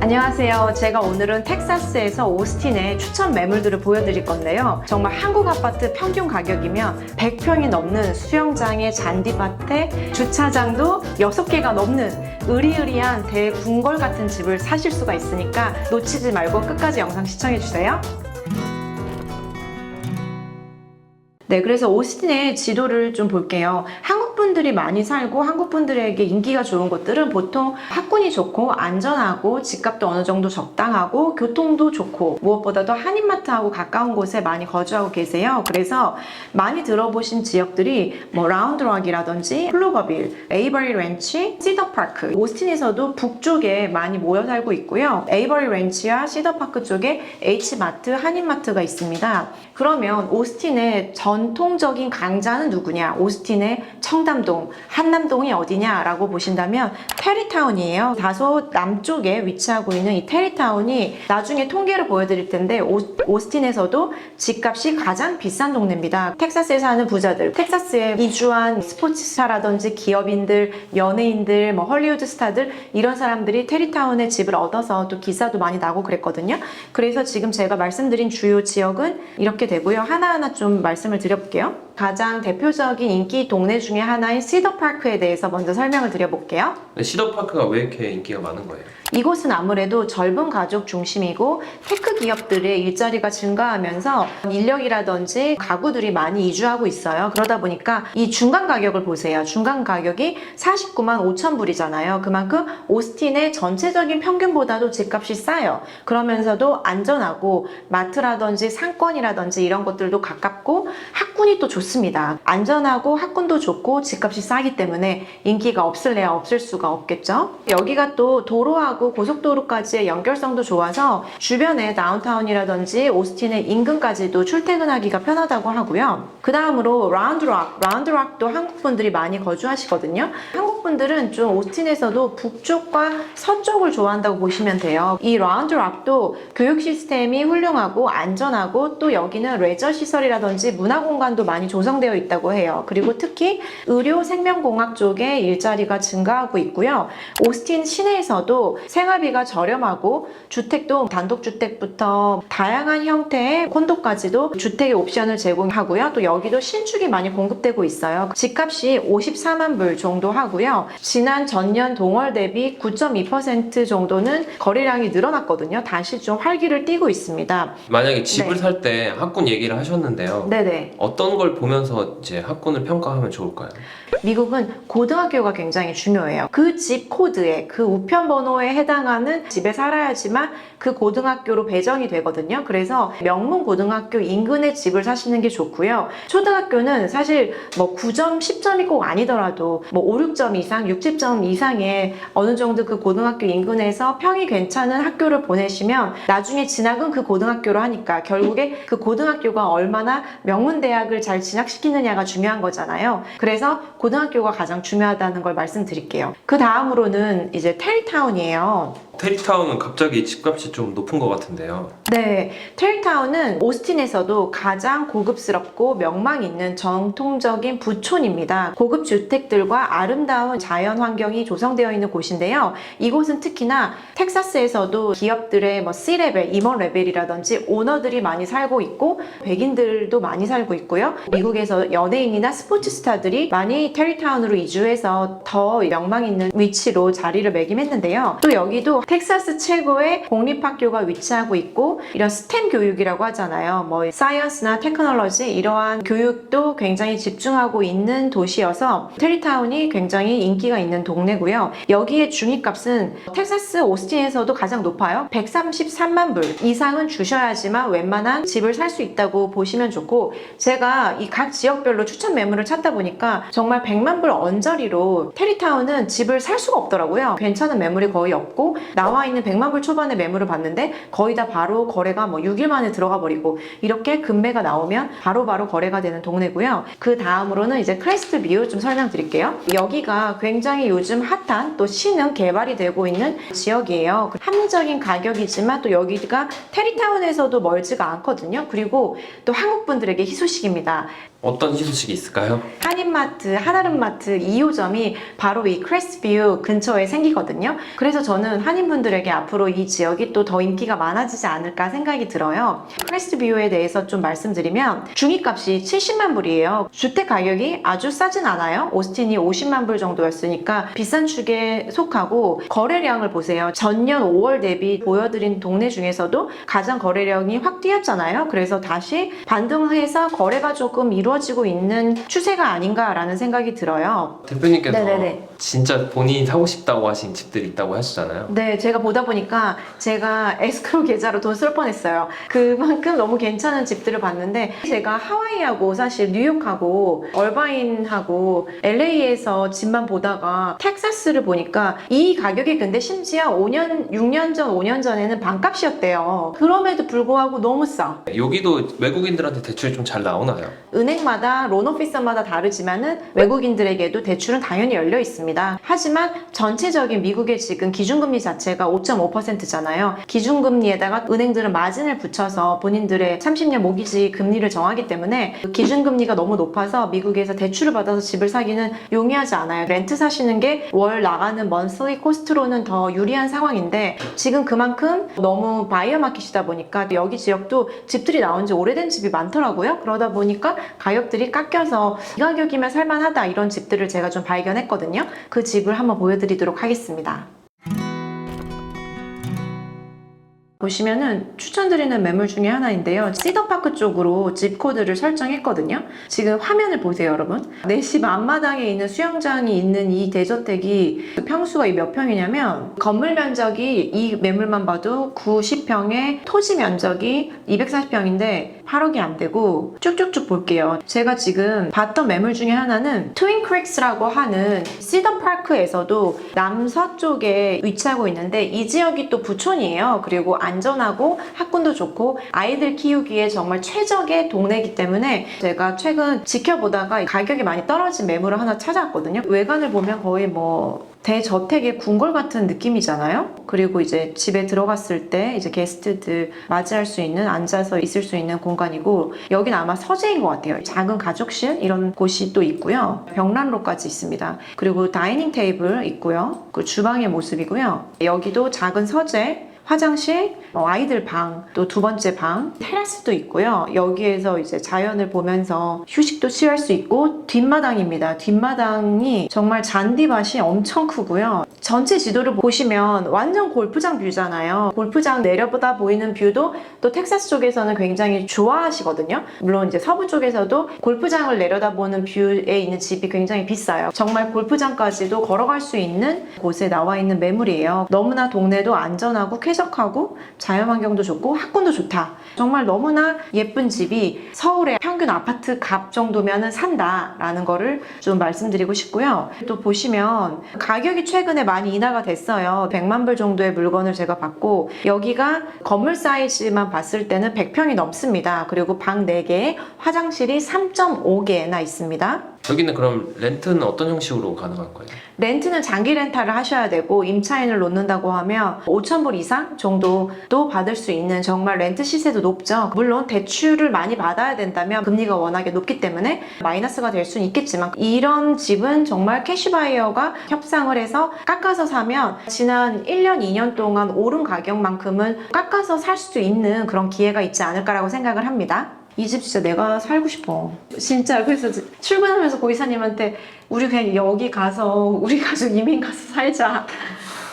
안녕하세요. 제가 오늘은 텍사스에서 오스틴의 추천 매물들을 보여드릴 건데요. 정말 한국 아파트 평균 가격이면 100평이 넘는 수영장에 잔디밭에 주차장도 6개가 넘는 으리으리한 대궁궐 같은 집을 사실 수가 있으니까 놓치지 말고 끝까지 영상 시청해주세요. 네, 그래서 오스틴의 지도를 좀 볼게요. 한국 분들이 많이 살고 한국 분들에게 인기가 좋은 곳들은 보통 학군이 좋고 안전하고 집값도 어느 정도 적당하고 교통도 좋고 무엇보다도 한인마트하고 가까운 곳에 많이 거주하고 계세요. 그래서 많이 들어보신 지역들이 뭐 라운드락이라든지 클로버빌, 에이버리 렌치, 시더파크, 오스틴에서도 북쪽에 많이 모여 살고 있고요. 에이버리 렌치와 시더파크 쪽에 H마트, 한인마트가 있습니다. 그러면 오스틴의 전통적인 강자는 누구냐? 오스틴의 청담동, 한남동이 어디냐라고 보신다면 테리타운이에요. 다소 남쪽에 위치하고 있는 이 테리타운이 나중에 통계를 보여드릴 텐데 오스틴에서도 집값이 가장 비싼 동네입니다. 텍사스에 사는 부자들, 텍사스에 이주한 스포츠스타라든지 기업인들, 연예인들, 뭐 헐리우드 스타들 이런 사람들이 테리타운에 집을 얻어서 또 기사도 많이 나고 그랬거든요. 그래서 지금 제가 말씀드린 주요 지역은 이렇게 되고요. 하나하나 좀 말씀을 드려볼게요. 가장 대표적인 인기 동네 중에 하나인 시더파크에 대해서 먼저 설명을 드려볼게요. 시더파크가 왜 이렇게 인기가 많은 거예요? 이곳은 아무래도 젊은 가족 중심이고 테크 기업들의 일자리가 증가하면서 인력이라든지 가구들이 많이 이주하고 있어요. 그러다 보니까 이 중간 가격을 보세요. 중간 가격이 49만 5천 불이잖아요. 그만큼 오스틴의 전체적인 평균보다도 집값이 싸요. 그러면서도 안전하고 마트라든지 상권이라든지 이런 것들도 가깝고 학군이 또 좋습니다. 안전하고 학군도 좋고 집값이 싸기 때문에 인기가 없을래야 없을 수가 없겠죠. 여기가 또 도로하고 고속도로까지의 연결성도 좋아서 주변에 다운타운이라든지 오스틴의 인근까지도 출퇴근하기가 편하다고 하고요. 그 다음으로 라운드락도 한국분들이 많이 거주하시거든요. 한국분들은 좀 오스틴에서도 북쪽과 서쪽을 좋아한다고 보시면 돼요. 이 라운드락도 교육 시스템이 훌륭하고 안전하고 또 여기는 레저 시설이라든지 문화공간도 많이 조성되어 있다고 해요. 그리고 특히 의료 생명공학 쪽에 일자리가 증가하고 있고요. 오스틴 시내에서도 생활비가 저렴하고 주택도 단독주택부터 다양한 형태의 콘도까지도 주택의 옵션을 제공하고요. 또 여기도 신축이 많이 공급되고 있어요. 집값이 54만 불 정도 하고요. 지난 전년 동월 대비 9.2% 정도는 거래량이 늘어났거든요. 다시 좀 활기를 띠고 있습니다. 만약에 집을 살 때 학군 얘기를 하셨는데요. 네네. 어떤 걸 보면서 이제 학군을 평가하면 좋을까요? 미국은 고등학교가 굉장히 중요해요. 그 집 코드에, 그 우편 번호에 해당하는 집에 살아야지만 그 고등학교로 배정이 되거든요. 그래서 명문 고등학교 인근의 집을 사시는 게 좋고요. 초등학교는 사실 뭐 9점, 10점이 꼭 아니더라도 뭐 5, 6점 이상, 60점 이상의 어느 정도 그 고등학교 인근에서 평이 괜찮은 학교를 보내시면 나중에 진학은 그 고등학교로 하니까 결국에 그 고등학교가 얼마나 명문대학을 잘 진학시키느냐가 중요한 거잖아요. 그래서 고등학교가 가장 중요하다는 걸 말씀드릴게요. 그 다음으로는 이제 테리타운이에요. 테리타운은 갑자기 집값이 좀 높은 것 같은데요. 네, 테리타운은 오스틴에서도 가장 고급스럽고 명망 있는 전통적인 부촌입니다. 고급 주택들과 아름다운 자연 환경이 조성되어 있는 곳인데요. 이곳은 특히나 텍사스에서도 기업들의 뭐 C레벨, 임원 레벨이라든지 오너들이 많이 살고 있고 백인들도 많이 살고 있고요. 미국에서 연예인이나 스포츠 스타들이 많이 테리타운으로 이주해서 더 명망 있는 위치로 자리를 매김했는데요. 또 여기도 텍사스 최고의 공립학교가 위치하고 있고 이런 스템 교육이라고 하잖아요. 뭐 사이언스나 테크놀로지 이러한 교육도 굉장히 집중하고 있는 도시여서 테리타운이 굉장히 인기가 있는 동네고요. 여기에 중위값은 텍사스 오스틴에서도 가장 높아요. 133만 불 이상은 주셔야지만 웬만한 집을 살 수 있다고 보시면 좋고 제가 이 각 지역별로 추천 매물을 찾다 보니까 정말 100만 불 언저리로 테리타운은 집을 살 수가 없더라고요. 괜찮은 매물이 거의 없고 나와 있는 100만 불 초반의 매물을 봤는데 거의 다 바로 거래가 뭐 6일 만에 들어가 버리고 이렇게 금매가 나오면 바로바로 거래가 되는 동네고요. 그 다음으로는 이제 크레스트 뷰 좀 설명드릴게요. 여기가 굉장히 요즘 핫한 또 신흥 개발이 되고 있는 지역이에요. 합리적인 가격이지만 또 여기가 테리타운에서도 멀지가 않거든요. 그리고 또 한국 분들에게 희소식입니다. 어떤 희소식이 있을까요? 한인마트, 한아름마트 2호점이 바로 이 크레스트뷰 근처에 생기거든요. 그래서 저는 한인분들에게 앞으로 이 지역이 또 더 인기가 많아지지 않을까 생각이 들어요. 크레스트뷰에 대해서 좀 말씀드리면 중위값이 70만 불이에요. 주택 가격이 아주 싸진 않아요. 오스틴이 50만 불 정도였으니까 비싼 축에 속하고 거래량을 보세요. 전년 5월 대비 보여드린 동네 중에서도 가장 거래량이 확 뛰었잖아요. 그래서 다시 반등해서 거래가 조금 이루어지고 있는 추세가 아닌가라는 생각이 들어요. 대표님께서 네네네. 진짜 본인이 사고 싶다고 하신 집들이 있다고 하시잖아요. 네, 제가 보다 보니까 제가 에스크로 계좌로 돈 쓸 뻔했어요. 그만큼 너무 괜찮은 집들을 봤는데 제가 하와이하고 사실 뉴욕하고 얼바인하고 LA에서 집만 보다가 텍사스를 보니까 이 가격이 근데 심지어 6년 전, 5년 전에는 반값이었대요. 그럼에도 불구하고 너무 싸. 여기도 외국인들한테 대출이 좀 잘 나오나요? 은행마다 론 오피서마다 다르지만은 외국인들에게도 대출은 당연히 열려 있습니다. 하지만 전체적인 미국의 지금 기준금리 자체가 5.5%잖아요. 기준금리에다가 은행들은 마진을 붙여서 본인들의 30년 모기지 금리를 정하기 때문에 그 기준금리가 너무 높아서 미국에서 대출을 받아서 집을 사기는 용이하지 않아요. 렌트 사시는 게 월 나가는 먼슬리 코스트로는 더 유리한 상황인데 지금 그만큼 너무 바이어 마켓이다 보니까 여기 지역도 집들이 나온 지 오래된 집이 많더라고요. 그러다 보니까 가격들이 깎여서 이 가격이면 살만하다 이런 집들을 제가 좀 발견했거든요. 그 집을 한번 보여드리도록 하겠습니다. 보시면은 추천드리는 매물 중에 하나인데요. 시더파크 쪽으로 집 코드를 설정했거든요. 지금 화면을 보세요, 여러분. 내 집 앞마당에 있는 수영장이 있는 이 대저택이 평수가 몇 평이냐면 건물 면적이 이 매물만 봐도 90평에 토지 면적이 240평인데 8억이 안 되고 쭉쭉쭉 볼게요. 제가 지금 봤던 매물 중에 하나는 트윈크릭스라고 하는 시더파크에서도 남서쪽에 위치하고 있는데 이 지역이 또 부촌이에요. 그리고 안전하고 학군도 좋고 아이들 키우기에 정말 최적의 동네이기 때문에 제가 최근 지켜보다가 가격이 많이 떨어진 매물을 하나 찾아왔거든요. 외관을 보면 거의 뭐 대저택의 궁궐 같은 느낌이잖아요. 그리고 이제 집에 들어갔을 때 이제 게스트들 맞이할 수 있는 앉아서 있을 수 있는 공간이고 여기는 아마 서재인 것 같아요. 작은 가족실 이런 곳이 또 있고요. 벽난로까지 있습니다. 그리고 다이닝 테이블 있고요. 그 주방의 모습이고요. 여기도 작은 서재 화장실, 아이들 방, 또 두 번째 방, 테라스도 있고요. 여기에서 이제 자연을 보면서 휴식도 취할 수 있고 뒷마당입니다. 뒷마당이 정말 잔디밭이 엄청 크고요. 전체 지도를 보시면 완전 골프장 뷰잖아요. 골프장 내려보다 보이는 뷰도 또 텍사스 쪽에서는 굉장히 좋아하시거든요. 물론 이제 서부 쪽에서도 골프장을 내려다보는 뷰에 있는 집이 굉장히 비싸요. 정말 골프장까지도 걸어갈 수 있는 곳에 나와 있는 매물이에요. 너무나 동네도 안전하고 쾌적하고 자연환경도 좋고 학군도 좋다. 정말 너무나 예쁜 집이 서울의 평균 아파트 값 정도면은 산다라는 거를 좀 말씀드리고 싶고요. 또 보시면 가격이 최근에 많이 인하가 됐어요. 100만 불 정도의 물건을 제가 받고 여기가 건물 사이즈만 봤을 때는 100평이 넘습니다. 그리고 방 4개에 화장실이 3.5개나 있습니다. 여기는 그럼 렌트는 어떤 형식으로 가능한 거예요? 렌트는 장기 렌탈을 하셔야 되고 임차인을 놓는다고 하면 5,000불 이상 정도도 받을 수 있는 정말 렌트 시세도 높죠. 물론 대출을 많이 받아야 된다면 금리가 워낙에 높기 때문에 마이너스가 될 수는 있겠지만 이런 집은 정말 캐시바이어가 협상을 해서 깎아서 사면 지난 1년, 2년 동안 오른 가격만큼은 깎아서 살 수 있는 그런 기회가 있지 않을까라고 생각을 합니다. 이 집 진짜 내가 살고 싶어. 진짜 그래서 출근하면서 고이사님한테 우리 그냥 여기 가서 우리 가족 이민 가서 살자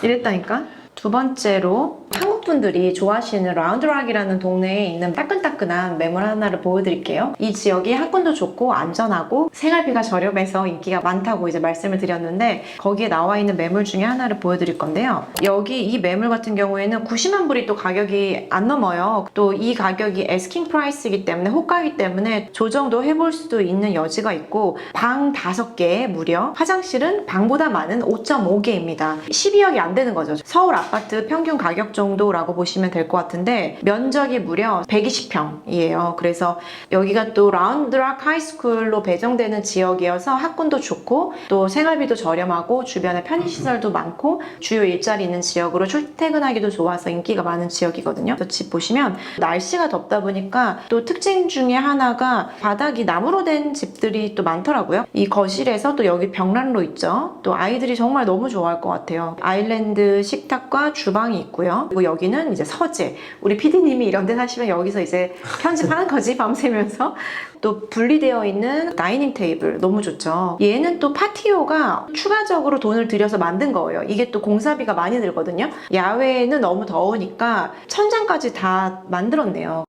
이랬다니까. 두 번째로 한국 분들이 좋아하시는 라운드락이라는 동네에 있는 따끈따끈한 매물 하나를 보여드릴게요. 이 지역이 학군도 좋고 안전하고 생활비가 저렴해서 인기가 많다고 이제 말씀을 드렸는데 거기에 나와 있는 매물 중에 하나를 보여드릴 건데요. 여기 이 매물 같은 경우에는 90만 불이 또 가격이 안 넘어요. 또 이 가격이 에스킹 프라이스이기 때문에 호가이기 때문에 조정도 해볼 수도 있는 여지가 있고 방 5개 무려 화장실은 방보다 많은 5.5개입니다. 12억이 안 되는 거죠. 서울 아파트 평균 가격 정도라고 콘도라고 보시면 될 것 같은데 면적이 무려 120평이에요. 그래서 여기가 또 라운드락 하이스쿨로 배정되는 지역이어서 학군도 좋고 또 생활비도 저렴하고 주변에 편의시설도 많고 주요 일자리 있는 지역으로 출퇴근하기도 좋아서 인기가 많은 지역이거든요. 집 보시면 날씨가 덥다 보니까 또 특징 중에 하나가 바닥이 나무로 된 집들이 또 많더라고요. 이 거실에서 또 여기 벽난로 있죠. 또 아이들이 정말 너무 좋아할 것 같아요. 아일랜드 식탁과 주방이 있고요. 그리고 여기는 이제 서재. 우리 PD님이 이런 데 사시면 여기서 이제 편집하는 거지, 밤새면서. 또 분리되어 있는 다이닝 테이블 너무 좋죠. 얘는 또 파티오가 추가적으로 돈을 들여서 만든 거예요. 이게 또 공사비가 많이 들거든요. 야외에는 너무 더우니까 천장까지 다 만들었네요.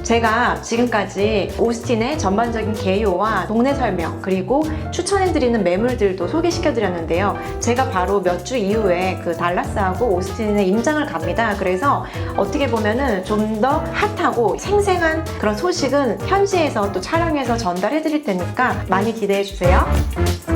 제가 지금까지 오스틴의 전반적인 개요와 동네 설명 그리고 추천해드리는 매물들도 소개시켜드렸는데요. 제가 바로 몇 주 이후에 그 달라스하고 오스틴에 임장을 갑니다. 그래서 어떻게 보면은 좀 더 핫하고 생생한 그런 소식은 현지에서 또 촬영해서 전달해드릴 테니까 많이 기대해주세요.